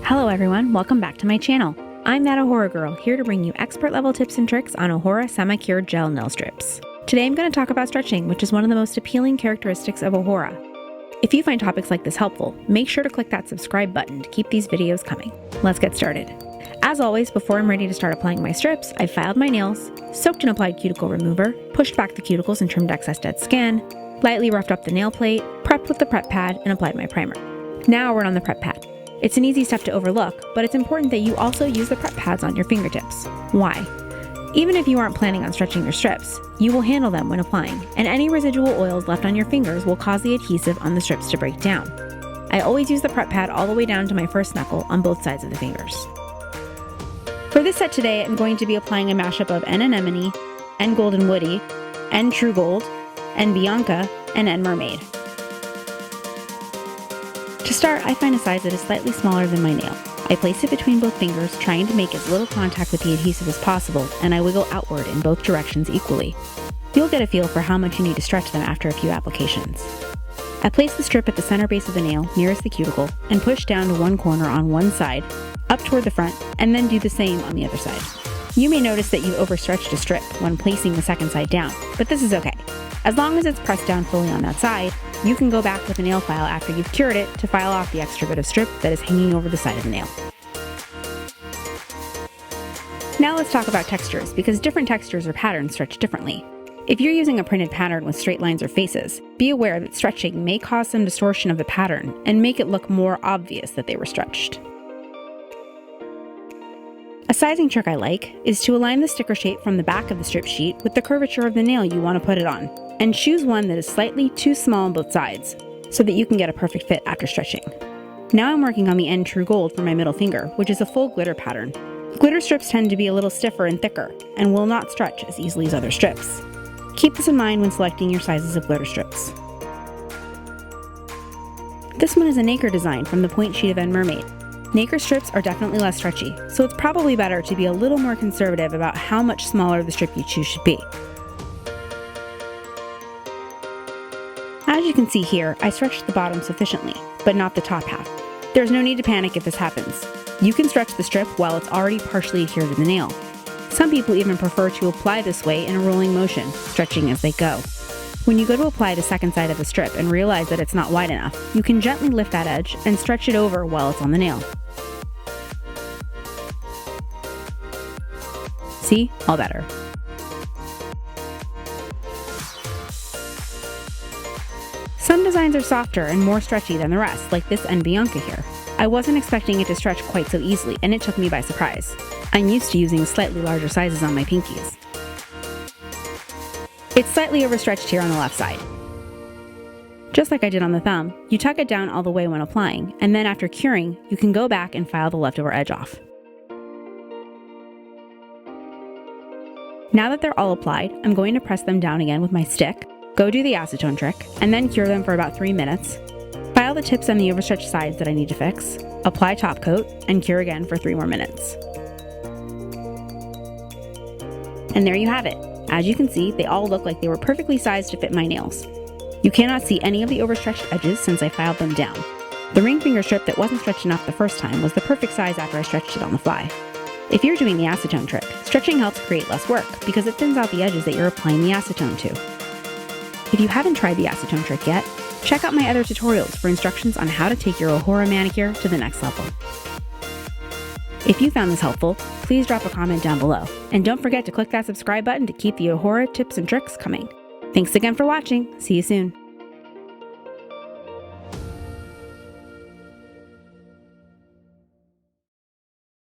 Hello everyone, welcome back to my channel. I'm that Ahura girl, here to bring you expert level tips and tricks on Ahura semi-cured gel nail strips. Today I'm going to talk about stretching, which is one of the most appealing characteristics of Ahura. If you find topics like this helpful, make sure to click that subscribe button to keep these videos coming. Let's get started. As always, before I'm ready to start applying my strips, I've filed my nails, soaked and applied cuticle remover, pushed back the cuticles and trimmed excess dead skin, lightly roughed up the nail plate, prepped with the prep pad, and applied my primer. Now we're on the prep pad. It's an easy step to overlook, but it's important that you also use the prep pads on your fingertips. Why? Even if you aren't planning on stretching your strips, you will handle them when applying, and any residual oils left on your fingers will cause the adhesive on the strips to break down. I always use the prep pad all the way down to my first knuckle on both sides of the fingers. For this set today, I'm going to be applying a mashup of N Anemone, N Golden Woody, N True Gold, N Bianca, and N Mermaid. To start, I find a size that is slightly smaller than my nail. I place it between both fingers, trying to make as little contact with the adhesive as possible, and I wiggle outward in both directions equally. You'll get a feel for how much you need to stretch them after a few applications. I place the strip at the center base of the nail, nearest the cuticle, and push down to one corner on one side, up toward the front, and then do the same on the other side. You may notice that you've overstretched a strip when placing the second side down, but this is okay. As long as it's pressed down fully on that side, you can go back with a nail file after you've cured it to file off the extra bit of strip that is hanging over the side of the nail. Now let's talk about textures, because different textures or patterns stretch differently. If you're using a printed pattern with straight lines or faces, be aware that stretching may cause some distortion of the pattern and make it look more obvious that they were stretched. A sizing trick I like is to align the sticker shape from the back of the strip sheet with the curvature of the nail you want to put it on, and choose one that is slightly too small on both sides, so that you can get a perfect fit after stretching. Now I'm working on the N True Gold for my middle finger, which is a full glitter pattern. Glitter strips tend to be a little stiffer and thicker, and will not stretch as easily as other strips. Keep this in mind when selecting your sizes of glitter strips. This one is a Nacre design from the point sheet of N Mermaid. Nacre strips are definitely less stretchy, so it's probably better to be a little more conservative about how much smaller the strip you choose should be. As you can see here, I stretched the bottom sufficiently, but not the top half. There's no need to panic if this happens. You can stretch the strip while it's already partially adhered to the nail. Some people even prefer to apply this way in a rolling motion, stretching as they go. When you go to apply the second side of the strip and realize that it's not wide enough, you can gently lift that edge and stretch it over while it's on the nail. See? All better. Some designs are softer and more stretchy than the rest, like this N Bianca here. I wasn't expecting it to stretch quite so easily, and it took me by surprise. I'm used to using slightly larger sizes on my pinkies. It's slightly overstretched here on the left side. Just like I did on the thumb, you tuck it down all the way when applying, and then after curing, you can go back and file the leftover edge off. Now that they're all applied, I'm going to press them down again with my stick, go do the acetone trick, and then cure them for about 3 minutes, file the tips and the overstretched sides that I need to fix, apply top coat, and cure again for 3 more minutes. And there you have it. As you can see, they all look like they were perfectly sized to fit my nails. You cannot see any of the overstretched edges since I filed them down. The ring finger strip that wasn't stretched enough the first time was the perfect size after I stretched it on the fly. If you're doing the acetone trick, stretching helps create less work because it thins out the edges that you're applying the acetone to. If you haven't tried the acetone trick yet, check out my other tutorials for instructions on how to take your Ahura manicure to the next level. If you found this helpful, please drop a comment down below, and don't forget to click that subscribe button to keep the Ahura tips and tricks coming. Thanks again for watching. See you soon.